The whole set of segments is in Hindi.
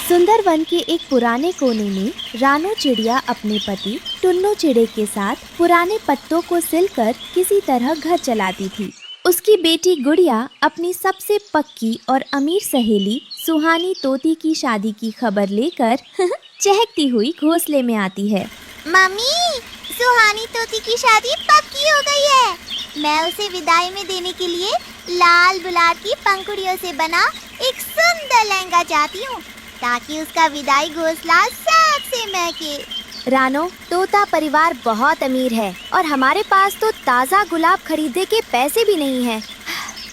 सुंदर वन के एक पुराने कोने में रानो चिड़िया अपने पति टुन्नू चिड़े के साथ पुराने पत्तों को सिलकर किसी तरह घर चलाती थी। उसकी बेटी गुड़िया अपनी सबसे पक्की और अमीर सहेली सुहानी तोती की शादी की खबर लेकर चहकती हुई घोंसले में आती है। मम्मी, सुहानी तोती की शादी पक्की हो गई है। मैं उसे विदाई में देने के लिए लाल गुलाब की पंखुड़ियों से बना एक सुंदर लहंगा चाहती हूँ, ताकि उसका विदाई घोंसला सबसे महके। रानो, तोता परिवार बहुत अमीर है और हमारे पास तो ताज़ा गुलाब खरीदने के पैसे भी नहीं हैं।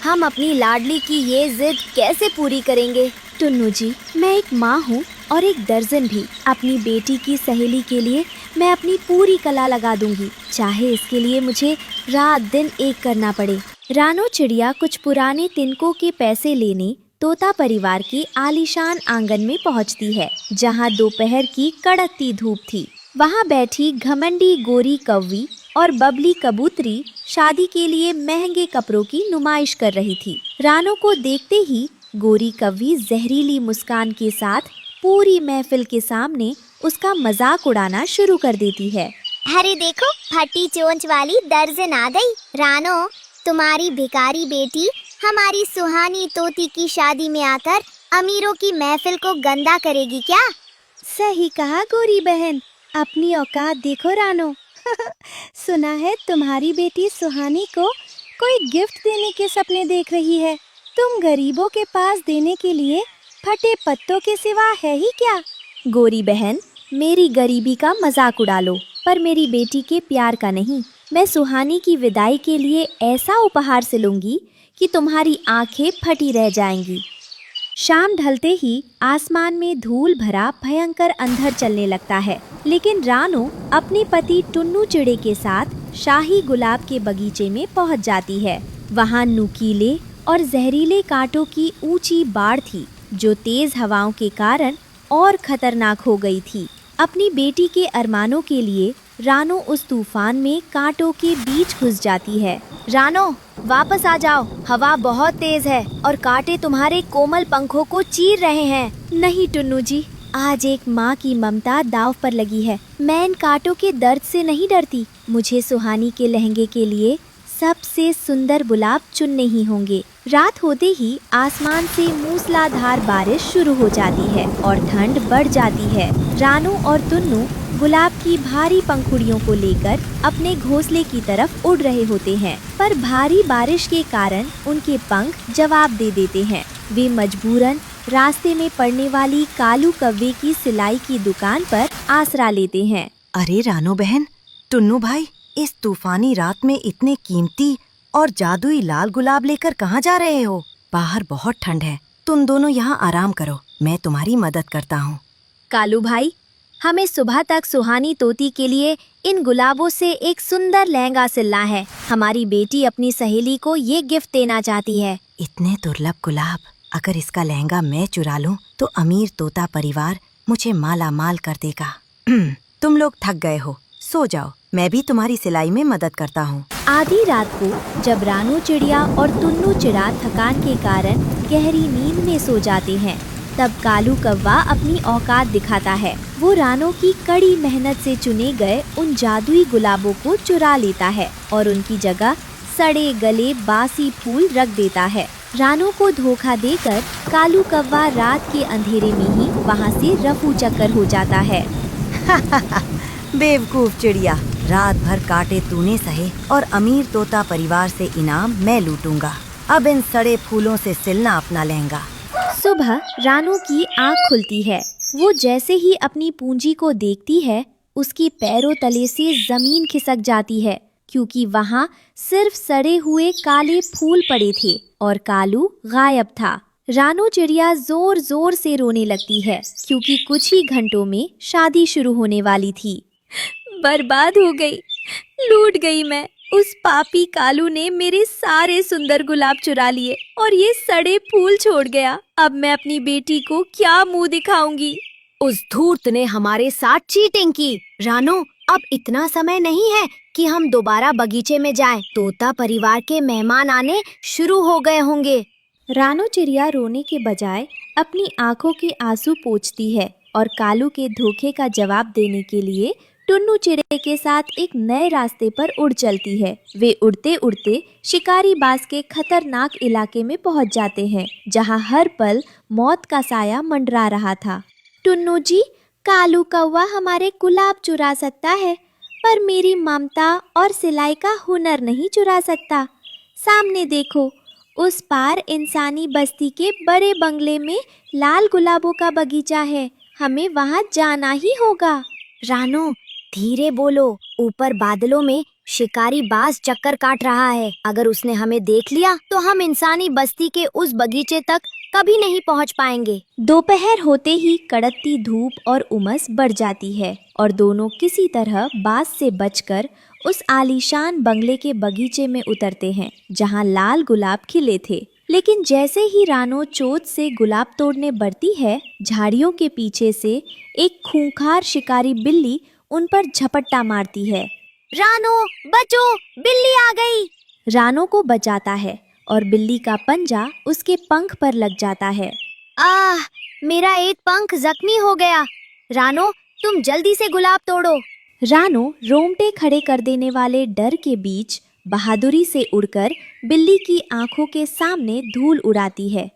हम अपनी लाडली की ये जिद कैसे पूरी करेंगे? टुन्नू जी, मैं एक माँ हूँ और एक दर्जन भी। अपनी बेटी की सहेली के लिए मैं अपनी पूरी कला लगा दूंगी, चाहे इसके लिए मुझे रात दिन एक करना पड़े। रानो चिड़िया कुछ पुराने तिनकों के पैसे लेने तोता परिवार के आलीशान आंगन में पहुंचती है, जहां दोपहर की कड़कती धूप थी। वहां बैठी घमंडी गोरी कौवी और बबली कबूतरी शादी के लिए महंगे कपड़ों की नुमाइश कर रही थी। रानो को देखते ही गोरी कौवी जहरीली मुस्कान के साथ पूरी महफिल के सामने उसका मजाक उड़ाना शुरू कर देती है। अरे देखो, फटी चोंच वाली दर्जन आ गई। रानो, तुम्हारी भिखारी बेटी हमारी सुहानी तोती की शादी में आकर अमीरों की महफिल को गंदा करेगी क्या? सही कहा गोरी बहन, अपनी औकात देखो रानो। सुना है तुम्हारी बेटी सुहानी को कोई गिफ्ट देने के सपने देख रही है। तुम गरीबों के पास देने के लिए फटे पत्तों के सिवा है ही क्या? गोरी बहन, मेरी गरीबी का मजाक उड़ा लो, पर मेरी बेटी के प्यार का नहीं। मैं सुहानी की विदाई के लिए ऐसा उपहार सिलूंगी कि तुम्हारी आंखें फटी रह जाएंगी। शाम ढलते ही आसमान में धूल भरा भयंकर अंधर चलने लगता है, लेकिन रानो अपने पति टुन्नू चिड़े के साथ शाही गुलाब के बगीचे में पहुंच जाती है। वहां नुकीले और जहरीले कांटों की ऊंची बाड़ थी, जो तेज हवाओं के कारण और खतरनाक हो गई थी। अपनी बेटी के अरमानों के लिए रानो उस तूफान में कांटों के बीच घुस जाती है। रानो, वापस आ जाओ, हवा बहुत तेज है और कांटे तुम्हारे कोमल पंखों को चीर रहे हैं। नहीं टुन्नू जी, आज एक माँ की ममता दांव पर लगी है। मैं इन कांटों के दर्द से नहीं डरती। मुझे सुहानी के लहंगे के लिए सबसे सुंदर गुलाब चुनने ही होंगे। रात होते ही आसमान से मूसलाधार बारिश शुरू हो जाती है और ठंड बढ़ जाती है। रानो और टुन्नू गुलाब की भारी पंखुड़ियों को लेकर अपने घोंसले की तरफ उड़ रहे होते हैं, पर भारी बारिश के कारण उनके पंख जवाब दे देते हैं। वे मजबूरन रास्ते में पड़ने वाली कालू कव्वे की सिलाई की दुकान पर आसरा लेते हैं। अरे रानो बहन, टुन्नू भाई, इस तूफानी रात में इतने कीमती और जादुई लाल गुलाब लेकर कहाँ जा रहे हो? बाहर बहुत ठंड है, तुम दोनों यहाँ आराम करो, मैं तुम्हारी मदद करता हूँ। कालू भाई, हमें सुबह तक सुहानी तोती के लिए इन गुलाबों से एक सुंदर लहंगा सिलना है। हमारी बेटी अपनी सहेली को ये गिफ्ट देना चाहती है। इतने दुर्लभ गुलाब, अगर इसका लहंगा मैं चुरा लूं तो अमीर तोता परिवार मुझे माला माल कर देगा। तुम लोग थक गए हो, सो जाओ, मैं भी तुम्हारी सिलाई में मदद करता हूँ। आधी रात को जब रानो चिड़िया और टुन्नू चिड़ा थकान के कारण गहरी नींद में सो जाते हैं, तब कालू कौवा अपनी औकात दिखाता है। वो रानो की कड़ी मेहनत से चुने गए उन जादुई गुलाबों को चुरा लेता है और उनकी जगह सड़े गले बासी फूल रख देता है। रानो को धोखा देकर कालू कौवा रात के अंधेरे में ही वहाँ से रफू चक्कर हो जाता है। बेवकूफ चिड़िया, रात भर काटे तूने सहे और अमीर तोता परिवार से इनाम मैं लूटूंगा। अब इन सड़े फूलों से सिलना अपना लहंगा। सुबह रानो की आँख खुलती है। वो जैसे ही अपनी पूंजी को देखती है, उसकी पैरों तले से जमीन खिसक जाती है, क्योंकि वहाँ सिर्फ सड़े हुए काले फूल पड़े थे और कालू गायब था। रानो चिड़िया जोर जोर से रोने लगती है, क्योंकि कुछ ही घंटों में शादी शुरू होने वाली थी। बर्बाद हो गई, लूट गई मैं। उस पापी कालू ने मेरे सारे सुंदर गुलाब चुरा लिए और ये सड़े फूल छोड़ गया। अब मैं अपनी बेटी को क्या मुंह दिखाऊंगी? उस धूर्त ने हमारे साथ चीटिंग की। रानो, अब इतना समय नहीं है कि हम दोबारा बगीचे में जाएं। तोता परिवार के मेहमान आने शुरू हो गए होंगे। रानो चिड़िया रोने के बजाय अपनी आंखों के आंसू पोंछती है और कालू के धोखे का जवाब देने के लिए टुन्नू चिड़े के साथ एक नए रास्ते पर उड़ चलती है। वे उड़ते उड़ते शिकारी बाज के खतरनाक इलाके में पहुंच जाते हैं, जहां हर पल मौत का साया मंडरा रहा था। टुन्नू जी, कालू कौवा हमारे गुलाब चुरा सकता है, पर मेरी ममता और सिलाई का हुनर नहीं चुरा सकता। सामने देखो, उस पार इंसानी बस्ती के बड़े बंगले में लाल गुलाबों का बगीचा है। हमें वहां जाना ही होगा। रानो, धीरे बोलो। ऊपर बादलों में शिकारी बाज चक्कर काट रहा है। अगर उसने हमें देख लिया तो हम इंसानी बस्ती के उस बगीचे तक कभी नहीं पहुंच पाएंगे। दोपहर होते ही कड़कती धूप और उमस बढ़ जाती है और दोनों किसी तरह बाज से बचकर उस आलीशान बंगले के बगीचे में उतरते हैं, जहां लाल गुलाब खिले थे। लेकिन जैसे ही रानो चोट से गुलाब तोड़ने बढ़ती है, झाड़ियों के पीछे से एक खूंखार शिकारी बिल्ली उन पर झपट्टा मारती है। रानो, बचो, बिल्ली आ गई। रानो को बचाता है और बिल्ली का पंजा उसके पंख पर लग जाता है। आह, मेरा एक पंख जख्मी हो गया। रानो, तुम जल्दी से गुलाब तोड़ो। रानो रोंगटे खड़े कर देने वाले डर के बीच बहादुरी से उड़कर बिल्ली की आंखों के सामने धूल उड़ाती है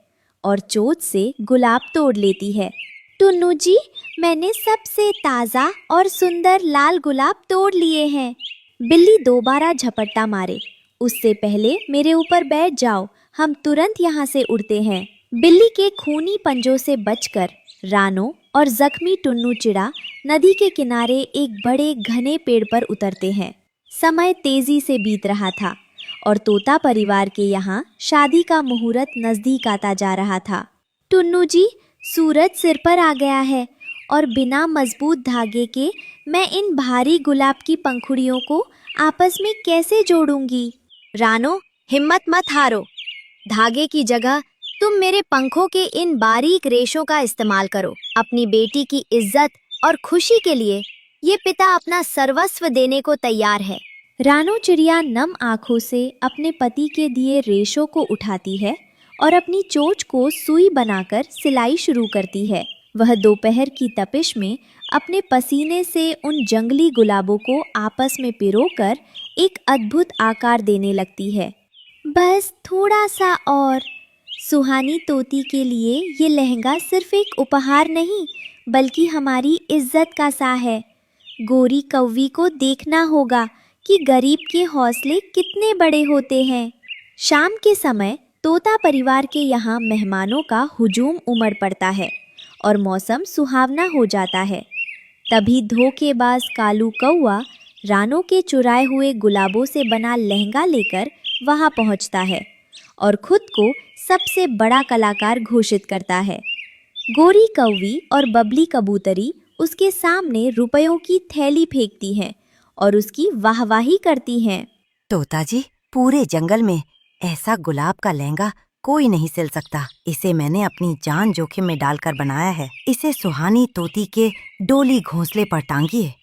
और चोट से गुलाब तोड़ लेती है। टुन्नू जी, मैंने सबसे ताज़ा और सुंदर लाल गुलाब तोड़ लिए हैं। बिल्ली दोबारा झपट्टा मारे उससे पहले मेरे ऊपर बैठ जाओ, हम तुरंत यहाँ से उड़ते हैं। बिल्ली के खूनी पंजों से बचकर रानो और जख्मी टुन्नू चिड़ा नदी के किनारे एक बड़े घने पेड़ पर उतरते हैं। समय तेजी से बीत रहा था और तोता परिवार के यहाँ शादी का मुहूर्त नजदीक आता जा रहा था। टुन्नू जी, सूरज सिर पर आ गया है और बिना मजबूत धागे के मैं इन भारी गुलाब की पंखुड़ियों को आपस में कैसे जोड़ूंगी? रानो, हिम्मत मत हारो। धागे की जगह तुम मेरे पंखों के इन बारीक रेशों का इस्तेमाल करो। अपनी बेटी की इज्जत और खुशी के लिए ये पिता अपना सर्वस्व देने को तैयार है। रानो चिड़िया नम आंखों से अपने पति के दिए रेशों को उठाती है और अपनी चोंच को सुई बनाकर सिलाई शुरू करती है। वह दोपहर की तपिश में अपने पसीने से उन जंगली गुलाबों को आपस में पिरोकर एक अद्भुत आकार देने लगती है। बस थोड़ा सा और। सुहानी तोती के लिए ये लहंगा सिर्फ एक उपहार नहीं, बल्कि हमारी इज्जत का सा है। गोरी कौवी को देखना होगा कि गरीब के हौसले कितने बड़े होते हैं। शाम के समय तोता परिवार के यहाँ मेहमानों का हुजूम उमड़ पड़ता है और मौसम सुहावना हो जाता है। तभी धोखेबाज कालू कौवा रानो के चुराए हुए गुलाबों से बना लहंगा लेकर वहाँ पहुँचता है और खुद को सबसे बड़ा कलाकार घोषित करता है। गोरी कौवी और बबली कबूतरी उसके सामने रुपयों की थैली फेंकती हैं और उसकी वाहवाही करती हैं। तोता जी, पूरे जंगल में ऐसा गुलाब का लहंगा कोई नहीं सिल सकता। इसे मैंने अपनी जान जोखिम में डालकर बनाया है। इसे सुहानी तोती के डोली घोंसले पर टांगिए।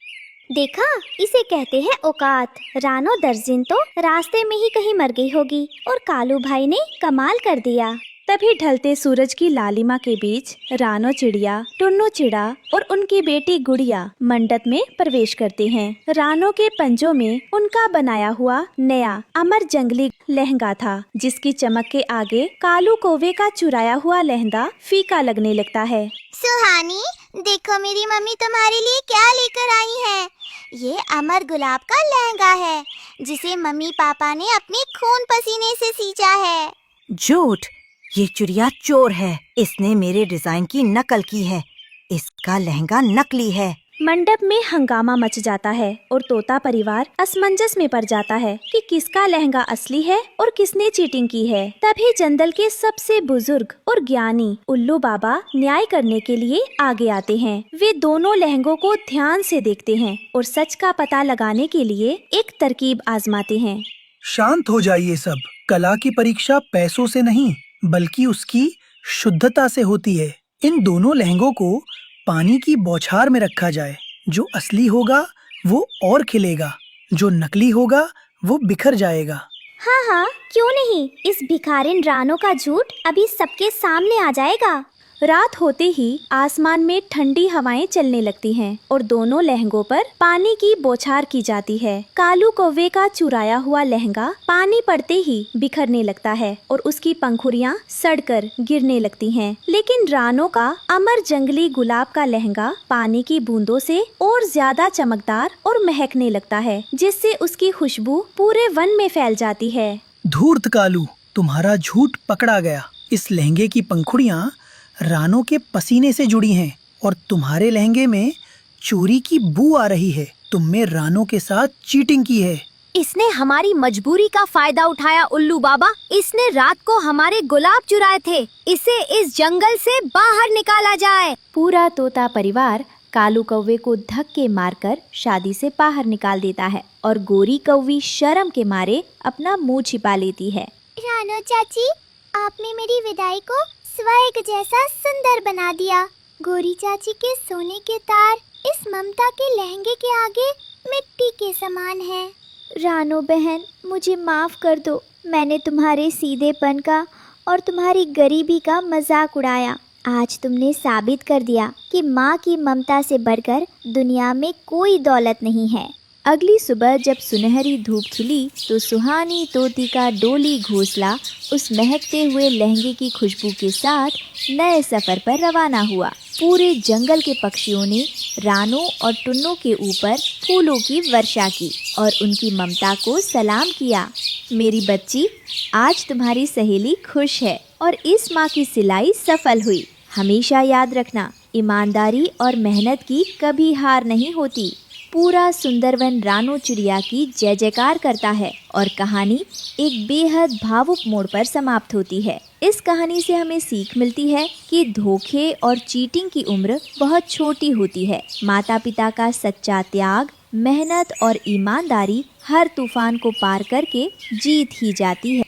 देखा, इसे कहते हैं औकात। रानो दर्जिन तो रास्ते में ही कहीं मर गई होगी और कालू भाई ने कमाल कर दिया। तभी ढलते सूरज की लालिमा के बीच रानो चिड़िया, टुन्नू चिड़ा और उनकी बेटी गुड़िया मंडप में प्रवेश करते हैं। रानो के पंजों में उनका बनाया हुआ नया अमर जंगली लहंगा था, जिसकी चमक के आगे कालू कौवे का चुराया हुआ लहंगा फीका लगने लगता है। सुहानी, देखो मेरी मम्मी तुम्हारे लिए क्या लेकर आई है। ये अमर गुलाब का लहंगा है, जिसे मम्मी पापा ने अपने खून पसीने से सींचा है। झूठ! ये चिड़िया चोर है। इसने मेरे डिजाइन की नकल की है। इसका लहंगा नकली है। मंडप में हंगामा मच जाता है और तोता परिवार असमंजस में पड़ जाता है कि किसका लहंगा असली है और किसने चीटिंग की है। तभी जंगल के सबसे बुजुर्ग और ज्ञानी उल्लू बाबा न्याय करने के लिए आगे आते हैं। वे दोनों लहंगों को ध्यान से देखते हैं और सच का पता लगाने के लिए एक तरकीब आजमाते हैं। शांत हो जाइए सब। कला की परीक्षा पैसों से नहीं, बल्कि उसकी शुद्धता से होती है। इन दोनों लहंगों को पानी की बौछार में रखा जाए। जो असली होगा वो और खिलेगा, जो नकली होगा वो बिखर जाएगा। हाँ, क्यों नहीं। इस भिखारिन रानो का झूठ अभी सबके सामने आ जाएगा। रात होते ही आसमान में ठंडी हवाएं चलने लगती हैं और दोनों लहंगों पर पानी की बौछार की जाती है। कालू कौवे का चुराया हुआ लहंगा पानी पड़ते ही बिखरने लगता है और उसकी पंखुड़ियां सड़कर गिरने लगती हैं। लेकिन रानो का अमर जंगली गुलाब का लहंगा पानी की बूंदों से और ज्यादा चमकदार और महकने लगता है, जिससे उसकी खुशबू पूरे वन में फैल जाती है। धूर्त कालू, तुम्हारा झूठ पकड़ा गया। इस लहंगे की पंखुड़ियां रानो के पसीने से जुड़ी हैं और तुम्हारे लहंगे में चोरी की बू आ रही है। तुमने रानो के साथ चीटिंग की है। इसने हमारी मजबूरी का फायदा उठाया उल्लू बाबा। इसने रात को हमारे गुलाब चुराए थे। इसे इस जंगल से बाहर निकाला जाए। पूरा तोता परिवार कालू कौवे को धक्के मारकर शादी से बाहर निकाल देता है और गोरी कौवी शर्म के मारे अपना मुंह छिपा लेती है। रानो चाची, आपने मेरी विदाई को स्वर्ग जैसा सुंदर बना दिया। गोरी चाची के सोने के तार इस ममता के लहंगे के आगे मिट्टी के समान है। रानो बहन, मुझे माफ कर दो। मैंने तुम्हारे सीधेपन का और तुम्हारी गरीबी का मजाक उड़ाया। आज तुमने साबित कर दिया कि माँ की ममता से बढ़कर दुनिया में कोई दौलत नहीं है। अगली सुबह जब सुनहरी धूप खिली तो सुहानी तोती का डोली घोंसला उस महकते हुए लहंगे की खुशबू के साथ नए सफर पर रवाना हुआ। पूरे जंगल के पक्षियों ने रानो और टुन्नों के ऊपर फूलों की वर्षा की और उनकी ममता को सलाम किया। मेरी बच्ची, आज तुम्हारी सहेली खुश है और इस माँ की सिलाई सफल हुई। हमेशा याद रखना, ईमानदारी और मेहनत की कभी हार नहीं होती। पूरा सुंदरवन रानो चिड़िया की जय जयकार करता है और कहानी एक बेहद भावुक मोड़ पर समाप्त होती है। इस कहानी से हमें सीख मिलती है कि धोखे और चीटिंग की उम्र बहुत छोटी होती है। माता पिता का सच्चा त्याग, मेहनत और ईमानदारी हर तूफान को पार करके जीत ही जाती है।